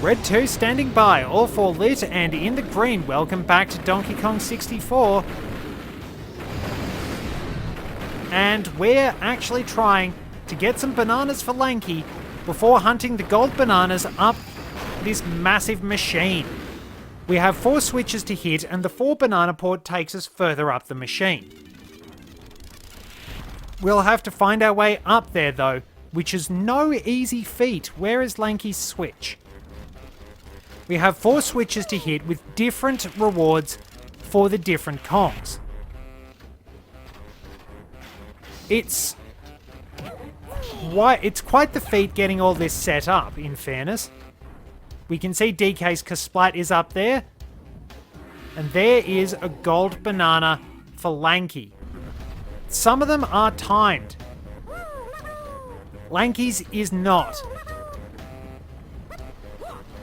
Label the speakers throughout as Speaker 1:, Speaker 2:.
Speaker 1: RedTwo standing by, all four lit and in the green. Welcome back to Donkey Kong 64. And we're actually trying to get some bananas for Lanky before hunting the gold bananas up this massive machine. We have 4 switches to hit, and the 4 banana port takes us further up the machine. We'll have to find our way up there though, which is no easy feat. Where is Lanky's switch? We have 4 switches to hit with different rewards for the different Kongs. It's quite the feat getting all this set up, in fairness. We can see DK's Kasplat is up there. And there is a gold banana for Lanky. Some of them are timed. Lanky's is not.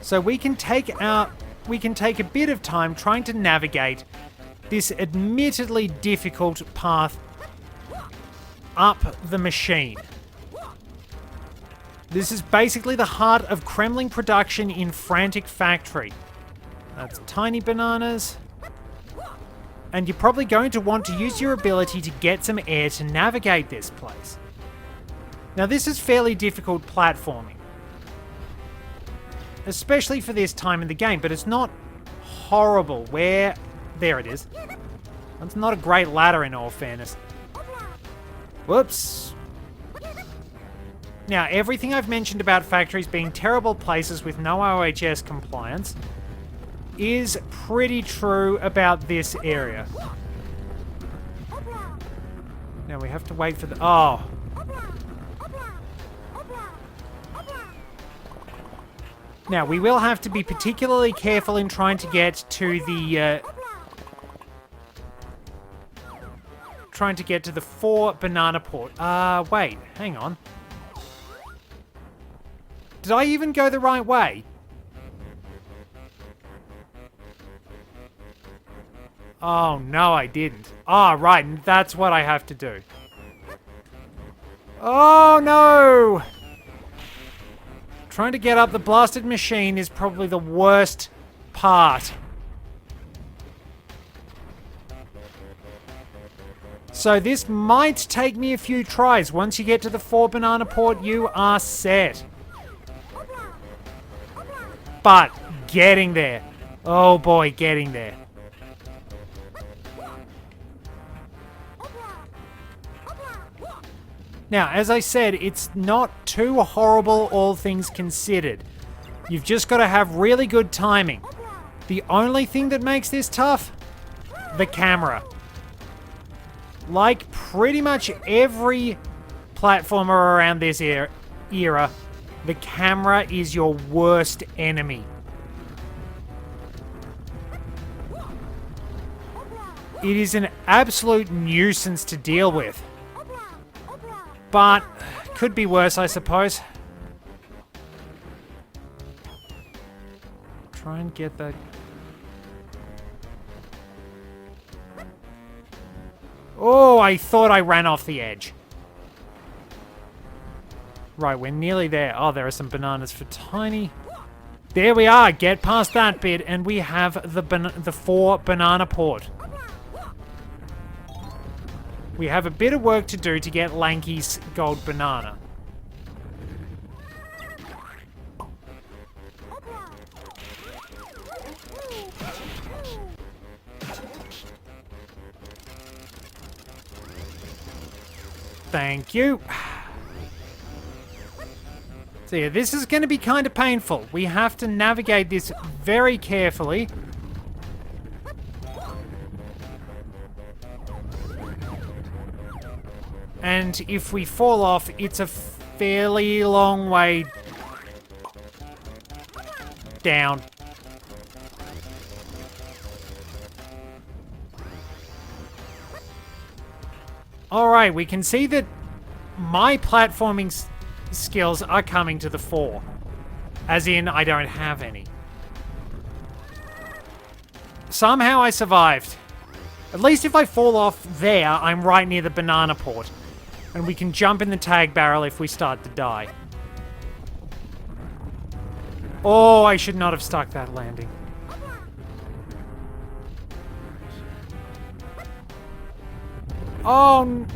Speaker 1: So we can take a bit of time trying to navigate this admittedly difficult path up the machine. This is basically the heart of Kremling production in Frantic Factory. That's tiny bananas. And you're probably going to want to use your ability to get some air to navigate this place. Now this is fairly difficult platforming. Especially for this time in the game, but it's not horrible. There it is. That's not a great ladder in all fairness. Whoops. Now, everything I've mentioned about factories being terrible places with no OHS compliance is pretty true about this area. Now we have to wait for the... Oh. Now, we will have to be particularly careful in trying to get to the... trying to get to the 4 banana port. Wait, hang on. Did I even go the right way? Oh, no, I didn't. Ah, right, that's what I have to do. Oh, no! Trying to get up the blasted machine is probably the worst part. So this might take me a few tries. Once you get to the 4 banana port, you are set. But getting there. Oh boy, getting there. Now, as I said, it's not too horrible, all things considered. You've just got to have really good timing. The only thing that makes this tough? The camera. Like pretty much every platformer around this era, the camera is your worst enemy. It is an absolute nuisance to deal with. But could be worse, I suppose. Try and get that. Oh, I thought I ran off the edge. Right, we're nearly there. Oh, there are some bananas for Tiny. There we are. Get past that bit, and we have the 4 banana port. We have a bit of work to do to get Lanky's gold banana. Thank you. So yeah, this is going to be kind of painful. We have to navigate this very carefully. And if we fall off, it's a fairly long way down. Alright, we can see that my platforming skills are coming to the fore. As in, I don't have any. Somehow I survived. At least if I fall off there, I'm right near the banana port. And we can jump in the tag barrel if we start to die. Oh, I should not have stuck that landing. Oh,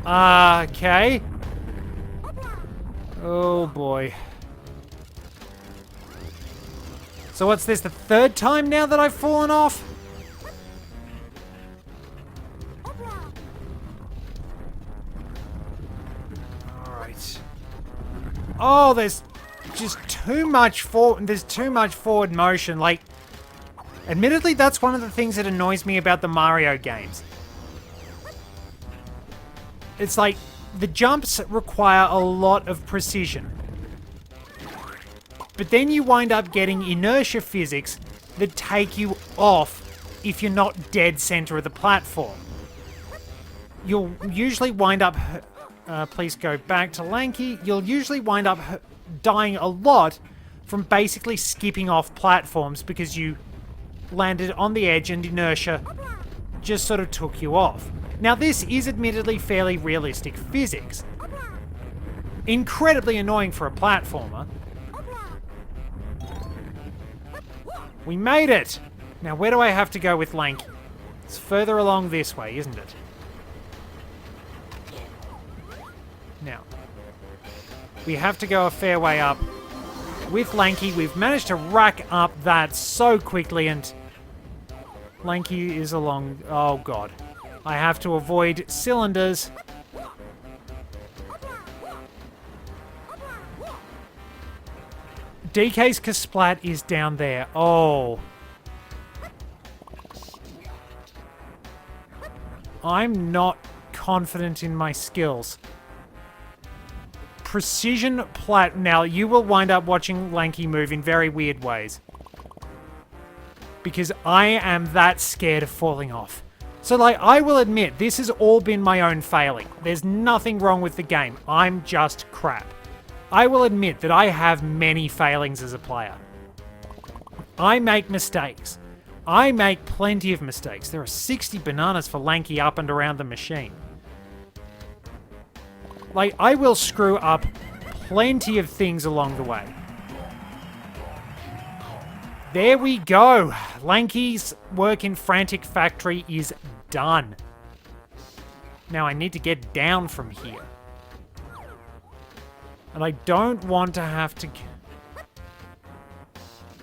Speaker 1: okay. Oh boy. So what's this, the third time now that I've fallen off? Alright. Oh, there's just too much forward motion. Like, admittedly, that's one of the things that annoys me about the Mario games. It's like, the jumps require a lot of precision. But then you wind up getting inertia physics that take you off if you're not dead center of the platform. You'll usually wind up... please go back to Lanky. You'll usually wind up dying a lot from basically skipping off platforms because you landed on the edge and inertia just sort of took you off. Now, this is admittedly fairly realistic physics. Incredibly annoying for a platformer. We made it! Now, where do I have to go with Lanky? It's further along this way, isn't it? Now, we have to go a fair way up. With Lanky, we've managed to rack up that so quickly, and Lanky is along... Oh, God. I have to avoid cylinders. DK's Kasplat is down there. Oh. I'm not confident in my skills. Precision plat... Now, you will wind up watching Lanky move in very weird ways. Because I am that scared of falling off. So, like, I will admit, this has all been my own failing. There's nothing wrong with the game. I'm just crap. I will admit that I have many failings as a player. I make mistakes. I make plenty of mistakes. There are 60 bananas for Lanky up and around the machine. Like, I will screw up plenty of things along the way. There we go. Lanky's work in Frantic Factory is done. Now I need to get down from here. And I don't want to have to...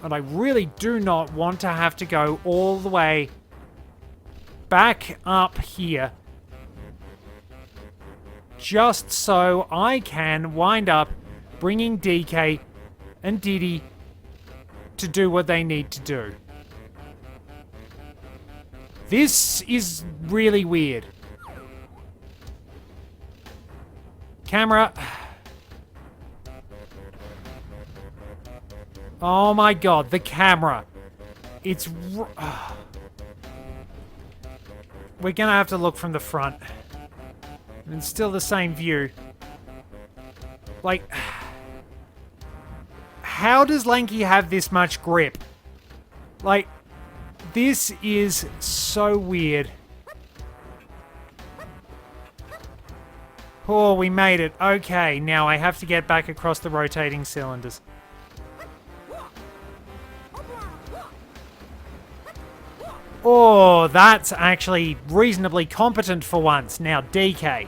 Speaker 1: And I really do not want to have to go all the way back up here. Just so I can wind up bringing DK and Diddy to do what they need to do. This is really weird. Camera. Oh my god, the camera. It's... We're gonna have to look from the front. And it's still the same view. Like... How does Lanky have this much grip? Like, this is so weird. Oh, we made it. Okay, now I have to get back across the rotating cylinders. Oh, that's actually reasonably competent for once. Now, DK.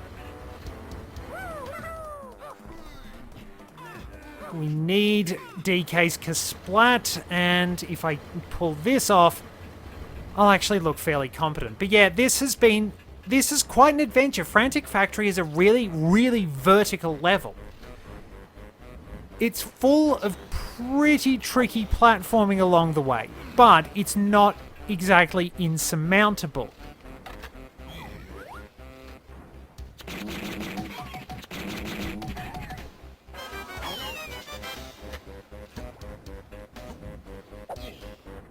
Speaker 1: We need DK's Kasplat, and if I pull this off, I'll actually look fairly competent. But yeah, this is quite an adventure. Frantic Factory is a really, really vertical level. It's full of pretty tricky platforming along the way, but it's not exactly insurmountable.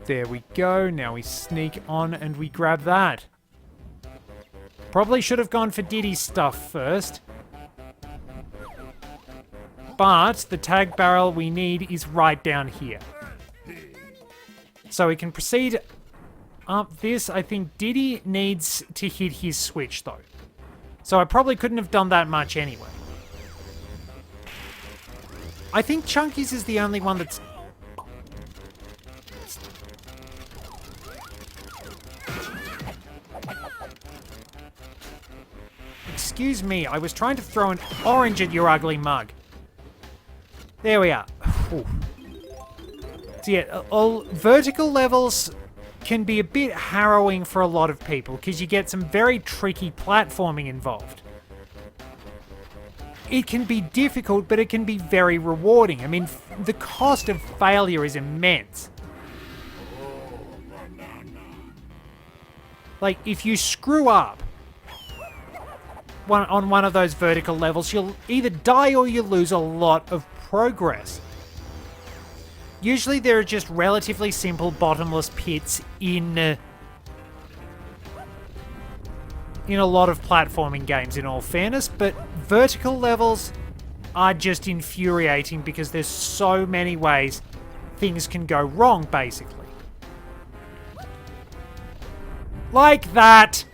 Speaker 1: There we go. Now we sneak on and we grab that. Probably should have gone for Diddy's stuff first. But the tag barrel we need is right down here. So we can proceed up this. I think Diddy needs to hit his switch though. So I probably couldn't have done that much anyway. I think Chunky's is the only one that's Excuse me, I was trying to throw an orange at your ugly mug. There we are. Whew. So yeah, vertical levels can be a bit harrowing for a lot of people because you get some very tricky platforming involved. It can be difficult, but it can be very rewarding. I mean, the cost of failure is immense. Like, if you screw up on one of those vertical levels, you'll either die or you lose a lot of progress. Usually there are just relatively simple bottomless pits in a lot of platforming games, in all fairness, but vertical levels are just infuriating because there's so many ways things can go wrong, basically. Like that!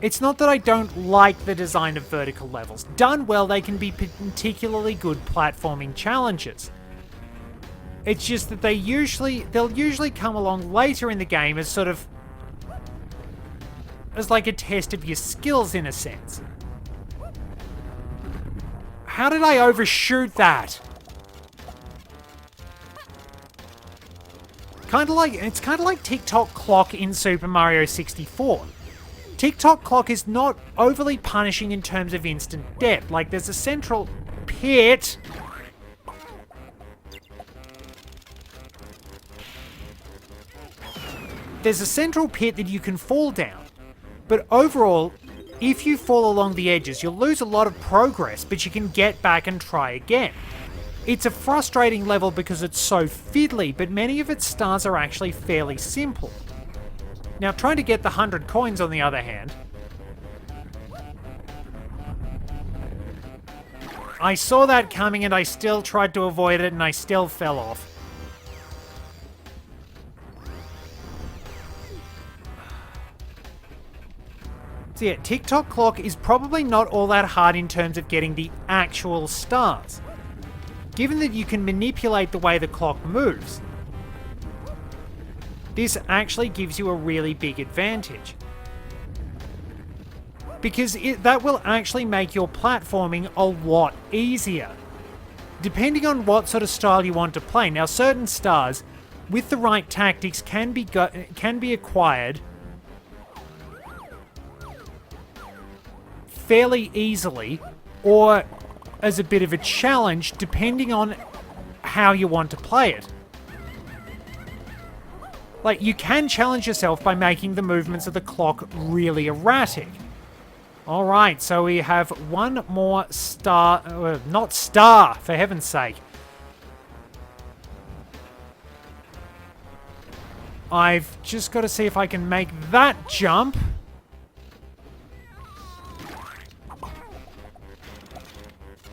Speaker 1: It's not that I don't like the design of vertical levels. Done well, they can be particularly good platforming challenges. It's just that they'll usually come along later in the game as sort of as like a test of your skills in a sense. How did I overshoot that? It's kind of like TikTok clock in Super Mario 64. TikTok clock is not overly punishing in terms of instant death. Like, there's a central pit. There's a central pit that you can fall down. But overall, if you fall along the edges, you'll lose a lot of progress, but you can get back and try again. It's a frustrating level because it's so fiddly, but many of its stars are actually fairly simple. Now, trying to get the 100 coins, on the other hand, I saw that coming and I still tried to avoid it and I still fell off. So yeah, TikTok clock is probably not all that hard in terms of getting the actual stars, given that you can manipulate the way the clock moves. This actually gives you a really big advantage, because that will actually make your platforming a lot easier, depending on what sort of style you want to play. Now, certain stars, with the right tactics, can be acquired fairly easily, or as a bit of a challenge, depending on how you want to play it. Like, you can challenge yourself by making the movements of the clock really erratic. Alright, so we have one more star... not star, for heaven's sake. I've just got to see if I can make that jump.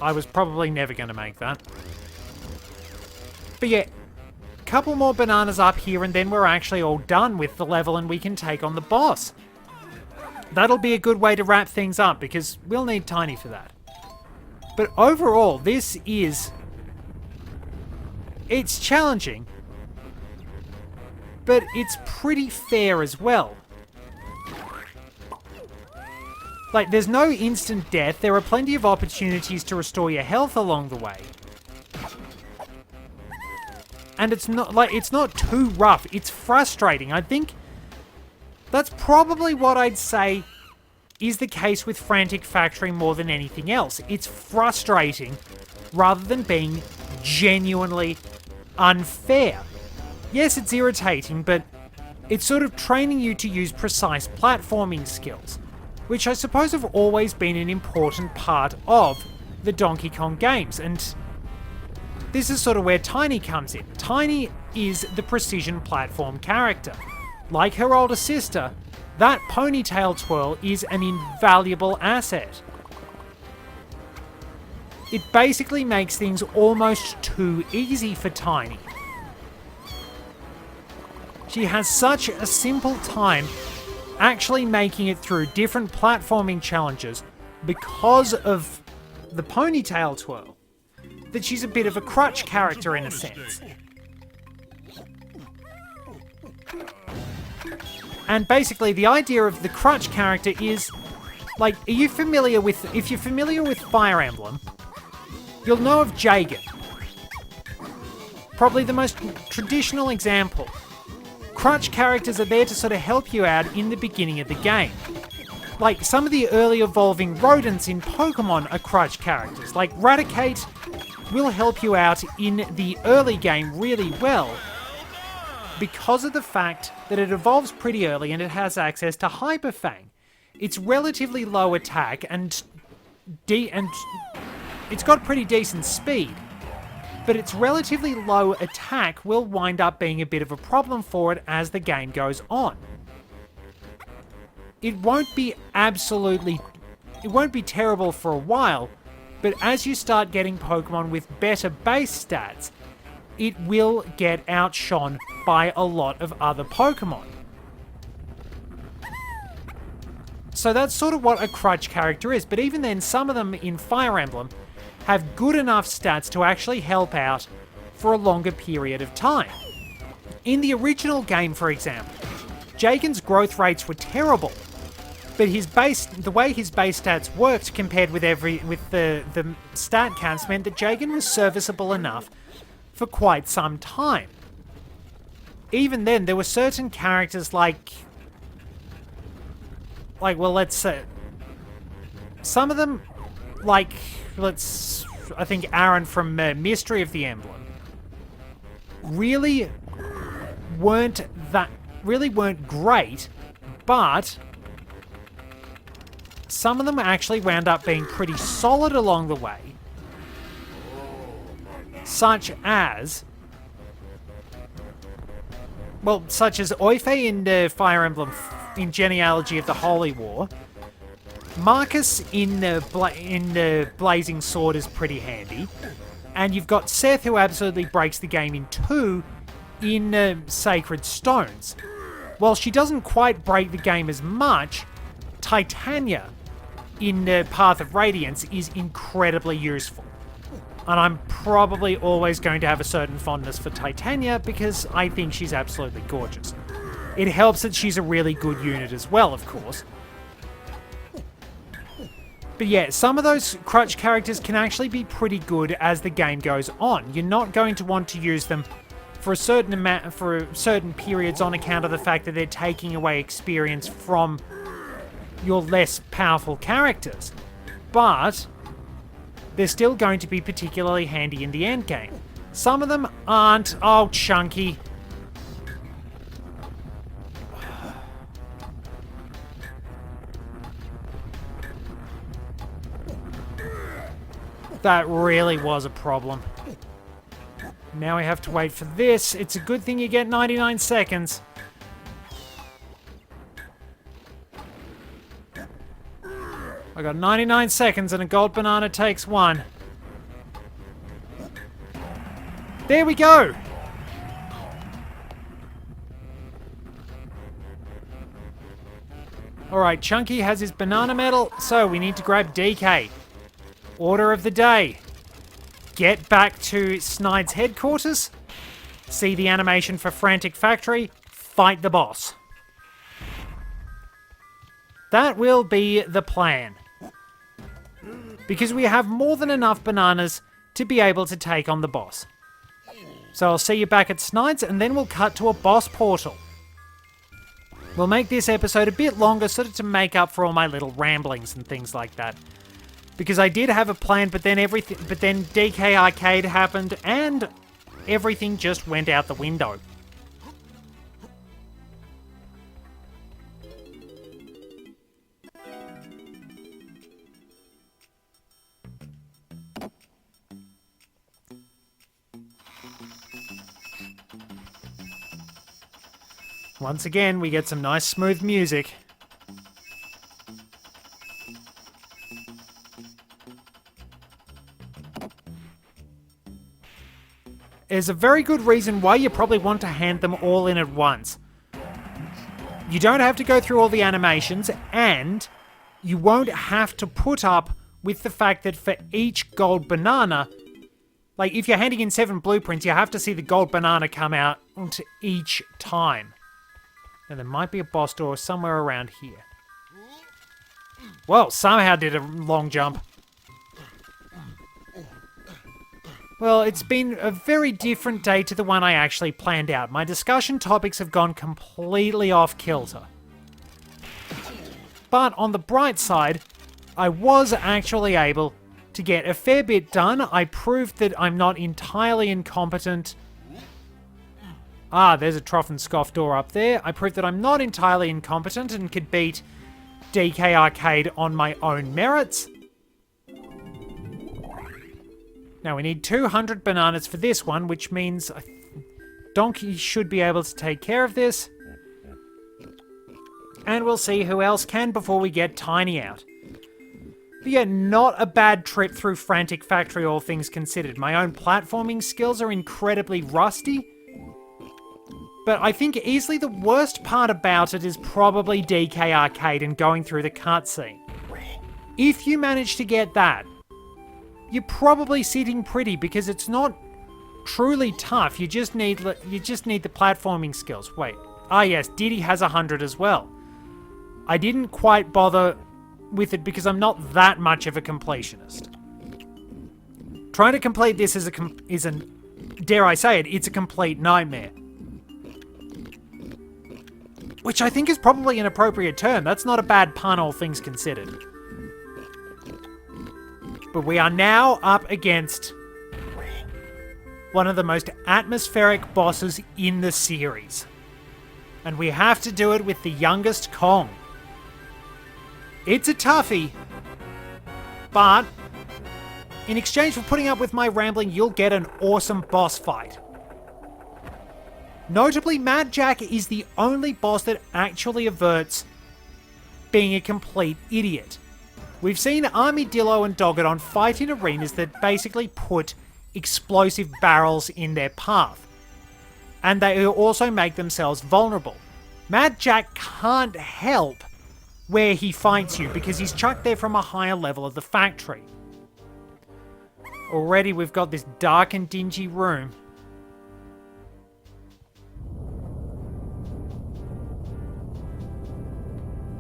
Speaker 1: I was probably never going to make that. But yeah, couple more bananas up here and then we're actually all done with the level and we can take on the boss. That'll be a good way to wrap things up because we'll need Tiny for that. But overall, it's challenging, but it's pretty fair as well. Like, there's no instant death, there are plenty of opportunities to restore your health along the way. And it's not too rough. It's frustrating. I think that's probably what I'd say is the case with Frantic Factory more than anything else. It's frustrating rather than being genuinely unfair. Yes, it's irritating, but it's sort of training you to use precise platforming skills, which I suppose have always been an important part of the Donkey Kong games, and this is sort of where Tiny comes in. Tiny is the precision platform character. Like her older sister, that ponytail twirl is an invaluable asset. It basically makes things almost too easy for Tiny. She has such a simple time actually making it through different platforming challenges because of the ponytail twirl, that she's a bit of a crutch character in a sense. And basically, the idea of the crutch character is, like, if you're familiar with Fire Emblem, you'll know of Jagen. Probably the most traditional example. Crutch characters are there to sort of help you out in the beginning of the game. Like, some of the early evolving rodents in Pokemon are crutch characters. Like, Raticate will help you out in the early game really well because of the fact that it evolves pretty early and it has access to Hyper Fang. It's relatively low attack and it's got pretty decent speed, but its relatively low attack will wind up being a bit of a problem for it as the game goes on. It won't be terrible for a while, but as you start getting Pokemon with better base stats, it will get outshone by a lot of other Pokemon. So that's sort of what a crutch character is, but even then, some of them in Fire Emblem have good enough stats to actually help out for a longer period of time. In the original game, for example, Jagen's growth rates were terrible, but the way his base stats worked compared with the stat counts meant that Jagen was serviceable enough for quite some time. Even then, there were certain characters like well, let's say some of them, like I think Aaron from Mystery of the Emblem, really weren't great, but some of them actually wound up being pretty solid along the way, such as Oife in Fire Emblem in Genealogy of the Holy War. Marcus in Blazing Sword is pretty handy. And you've got Seth, who absolutely breaks the game in two in Sacred Stones. While she doesn't quite break the game as much, Titania in Path of Radiance is incredibly useful. And I'm probably always going to have a certain fondness for Titania because I think she's absolutely gorgeous. It helps that she's a really good unit as well, of course. But yeah, some of those crutch characters can actually be pretty good as the game goes on. You're not going to want to use them for certain periods on account of the fact that they're taking away experience from your less powerful characters. But they're still going to be particularly handy in the end game. Some of them aren't. Oh, Chunky. That really was a problem. Now we have to wait for this. It's a good thing you get 99 seconds. I got 99 seconds and a gold banana takes one. There we go! Alright, Chunky has his banana medal, so we need to grab DK. Order of the day. Get back to Snide's headquarters, see the animation for Frantic Factory, fight the boss. That will be the plan. Because we have more than enough bananas to be able to take on the boss. So I'll see you back at Snide's and then we'll cut to a boss portal. We'll make this episode a bit longer sort of to make up for all my little ramblings and things like that. Because I did have a plan, but then DK Arcade happened and everything just went out the window. Once again, we get some nice smooth music. There's a very good reason why you probably want to hand them all in at once. You don't have to go through all the animations, and you won't have to put up with the fact that for each gold banana, like if you're handing in 7 blueprints, you have to see the gold banana come out each time. And there might be a boss door somewhere around here. Well, somehow did a long jump. Well, it's been a very different day to the one I actually planned out. My discussion topics have gone completely off kilter. But on the bright side, I was actually able to get a fair bit done. I proved that I'm not entirely incompetent. Ah, there's a Trough and Scoff door up there. I proved that I'm not entirely incompetent and could beat DK Arcade on my own merits. Now we need 200 bananas for this one, which means Donkey should be able to take care of this. And we'll see who else can before we get Tiny out. But yeah, not a bad trip through Frantic Factory, all things considered. My own platforming skills are incredibly rusty. But I think easily the worst part about it is probably DK Arcade and going through the cutscene. If you manage to get that, you're probably sitting pretty because it's not truly tough. You just need the platforming skills. Wait. Ah yes, Diddy has 100 as well. I didn't quite bother with it because I'm not that much of a completionist. Trying to complete this is dare I say it, it's a complete nightmare. Which I think is probably an appropriate term. That's not a bad pun, all things considered. But we are now up against one of the most atmospheric bosses in the series. And we have to do it with the youngest Kong. It's a toughie, but in exchange for putting up with my rambling, you'll get an awesome boss fight. Notably, Mad Jack is the only boss that actually averts being a complete idiot. We've seen Armadillo and Dogadon fight in arenas that basically put explosive barrels in their path. And they also make themselves vulnerable. Mad Jack can't help where he fights you because he's chucked there from a higher level of the factory. Already we've got this dark and dingy room.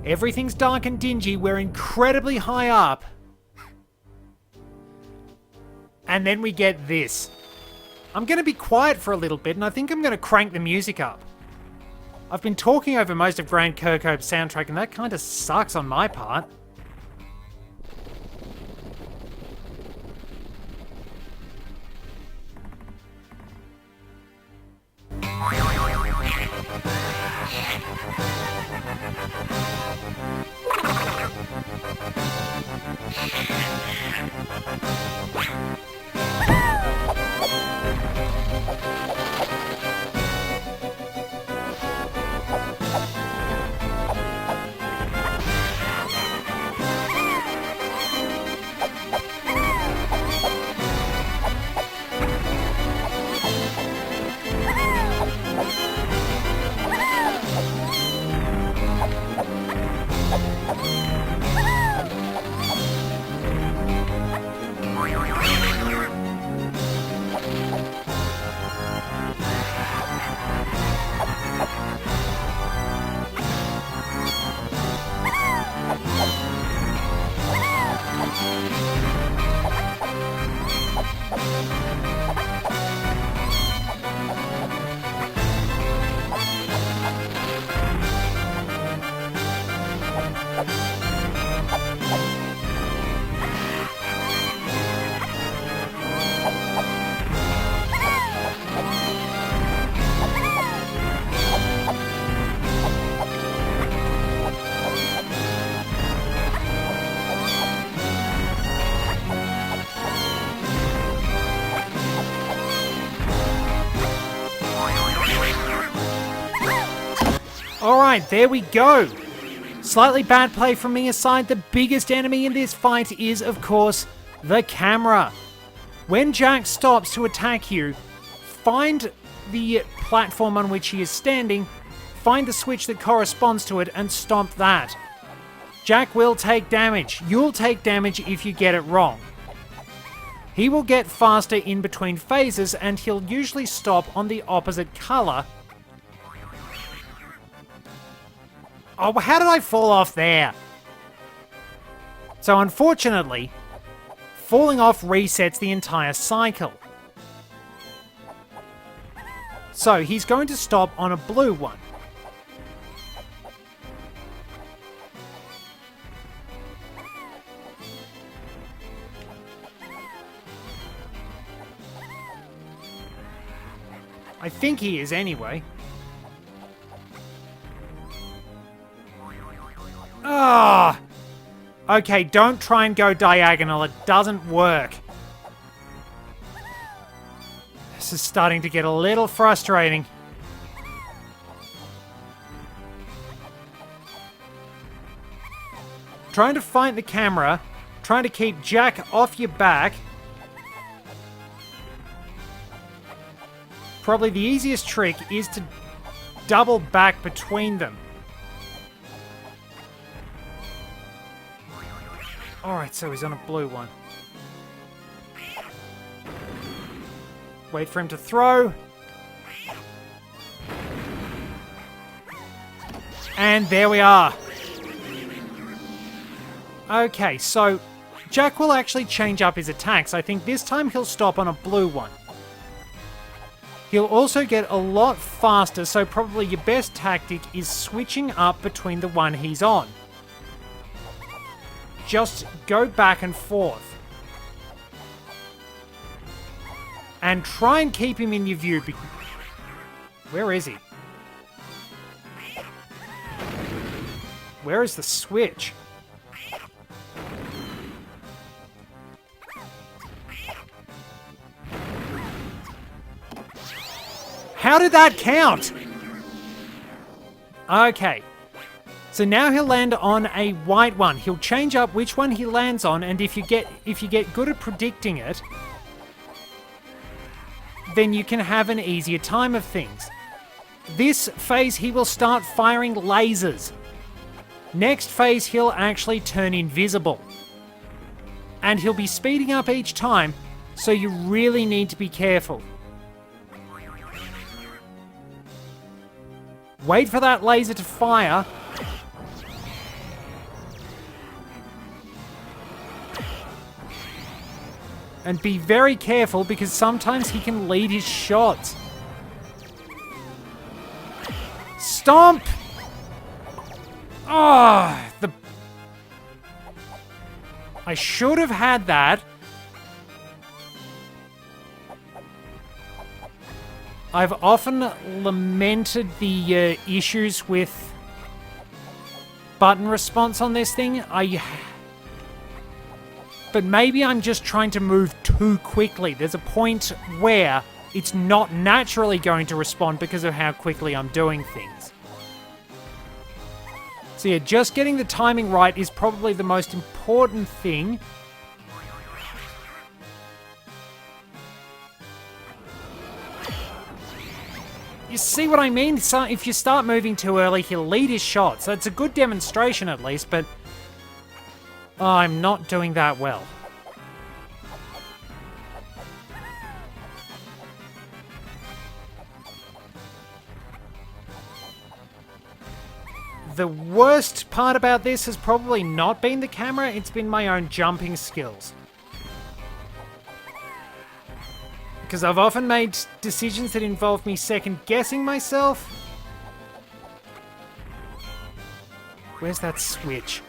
Speaker 1: Everything's dark and dingy, we're incredibly high up. And then we get this. I'm going to be quiet for a little bit, and I think I'm going to crank the music up. I've been talking over most of Grand Kirkhope's soundtrack, and that kind of sucks on my part. Alright, there we go. Slightly bad play from me aside, the biggest enemy in this fight is, of course, the camera. When Jack stops to attack you, find the platform on which he is standing, find the switch that corresponds to it, and stomp that. Jack will take damage. You'll take damage if you get it wrong. He will get faster in between phases, and he'll usually stop on the opposite color Oh, how did I fall off there? So unfortunately, falling off resets the entire cycle. So he's going to stop on a blue one. I think he is anyway. Ah! Okay, don't try and go diagonal. It doesn't work. This is starting to get a little frustrating. Trying to find the camera. Trying to keep Jack off your back. Probably the easiest trick is to double back between them. Alright, so he's on a blue one. Wait for him to throw. And there we are. Okay, so Jack will actually change up his attacks. I think this time he'll stop on a blue one. He'll also get a lot faster, so probably your best tactic is switching up between the one he's on. Just go back and forth. And try and keep him in your view. Where is he? Where is the switch? How did that count? Okay. So now he'll land on a white one. He'll change up which one he lands on, and if you get good at predicting it, then you can have an easier time of things. This phase he will start firing lasers. Next phase he'll actually turn invisible. And he'll be speeding up each time, so you really need to be careful. Wait for that laser to fire. And be very careful because sometimes he can lead his shots. Stomp! Ah, I should have had that. I've often lamented the issues with button response on this thing. But maybe I'm just trying to move too quickly. There's a point where it's not naturally going to respond because of how quickly I'm doing things. So yeah, just getting the timing right is probably the most important thing. You see what I mean? So if you start moving too early, he'll lead his shots. That's a good demonstration at least, but I'm not doing that well. The worst part about this has probably not been the camera, it's been my own jumping skills. Because I've often made decisions that involve me second-guessing myself. Where's that switch?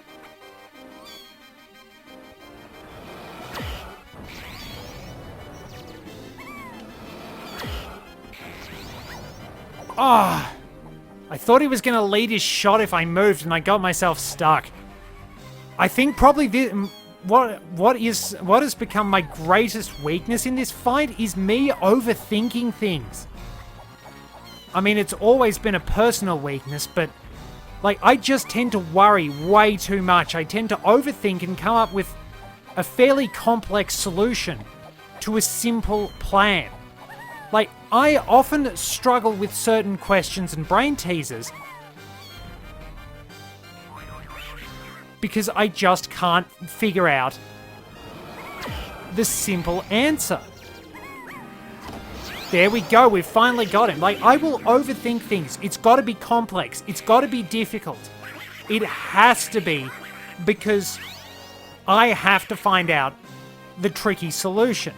Speaker 1: Ah! I thought he was going to lead his shot if I moved, and I got myself stuck. I think probably what has become my greatest weakness in this fight is me overthinking things. I mean, it's always been a personal weakness, but like I just tend to worry way too much. I tend to overthink and come up with a fairly complex solution to a simple plan. Like, I often struggle with certain questions and brain teasers because I just can't figure out the simple answer. There we go, we've finally got him. Like, I will overthink things. It's got to be complex. It's got to be difficult. It has to be because I have to find out the tricky solution.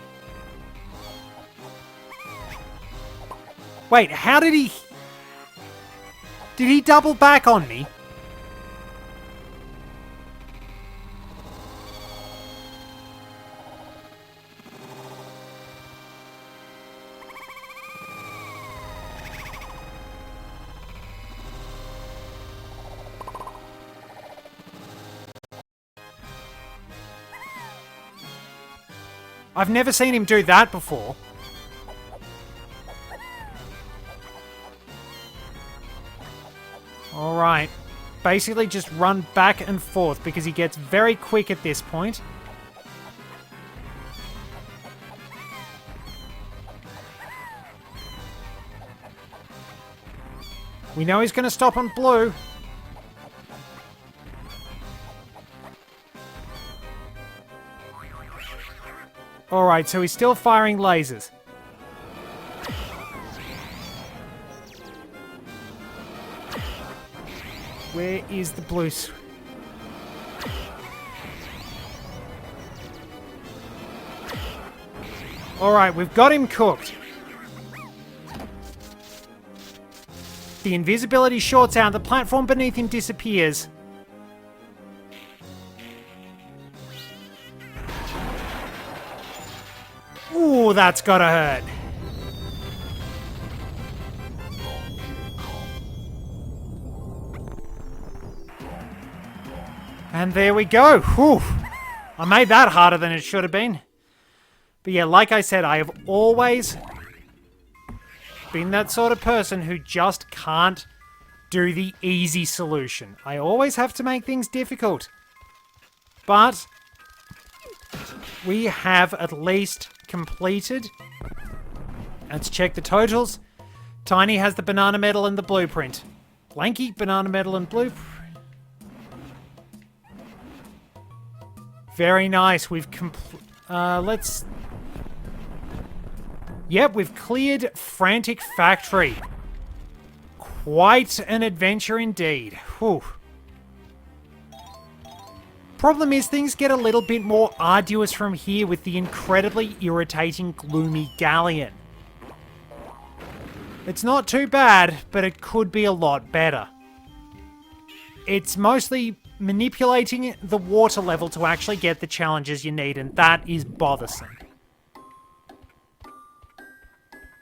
Speaker 1: Wait, how did he... Did he double back on me? I've never seen him do that before. Alright. Basically just run back and forth because he gets very quick at this point. We know he's going to stop on blue. Alright, so he's still firing lasers. Where is the blue? Alright, we've got him cooked. The invisibility shorts out, the platform beneath him disappears. Ooh, that's gotta hurt. And there we go. Whew. I made that harder than it should have been. But yeah, like I said, I have always been that sort of person who just can't do the easy solution. I always have to make things difficult. But we have at least completed. Let's check the totals. Tiny has the banana medal and the blueprint. Lanky, banana medal and blueprint. Very nice. We've let's... Yep, we've cleared Frantic Factory. Quite an adventure indeed. Whew. Problem is, things get a little bit more arduous from here with the incredibly irritating Gloomy Galleon. It's not too bad, but it could be a lot better. It's mostly manipulating the water level to actually get the challenges you need, and that is bothersome.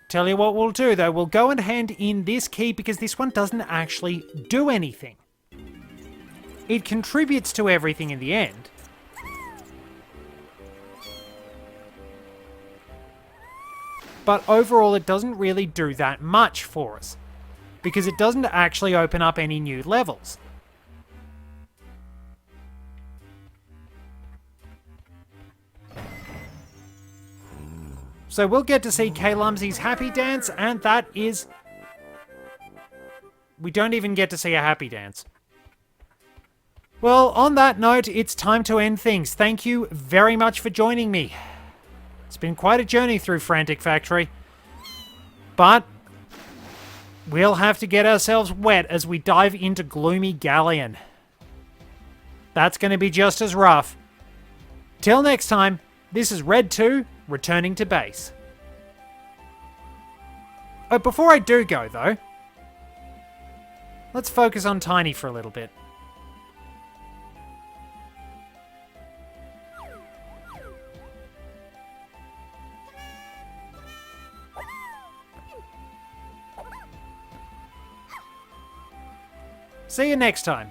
Speaker 1: Tell you what we'll do, though. We'll go and hand in this key because this one doesn't actually do anything. It contributes to everything in the end. But overall, it doesn't really do that much for us, because it doesn't actually open up any new levels. So we'll get to see K-Lumsy's happy dance, and that is... We don't even get to see a happy dance. Well, on that note, it's time to end things. Thank you very much for joining me. It's been quite a journey through Frantic Factory. But we'll have to get ourselves wet as we dive into Gloomy Galleon. That's going to be just as rough. Till next time, this is RedTwo, returning to base. Oh, before I do go, though, let's focus on Tiny for a little bit. See you next time.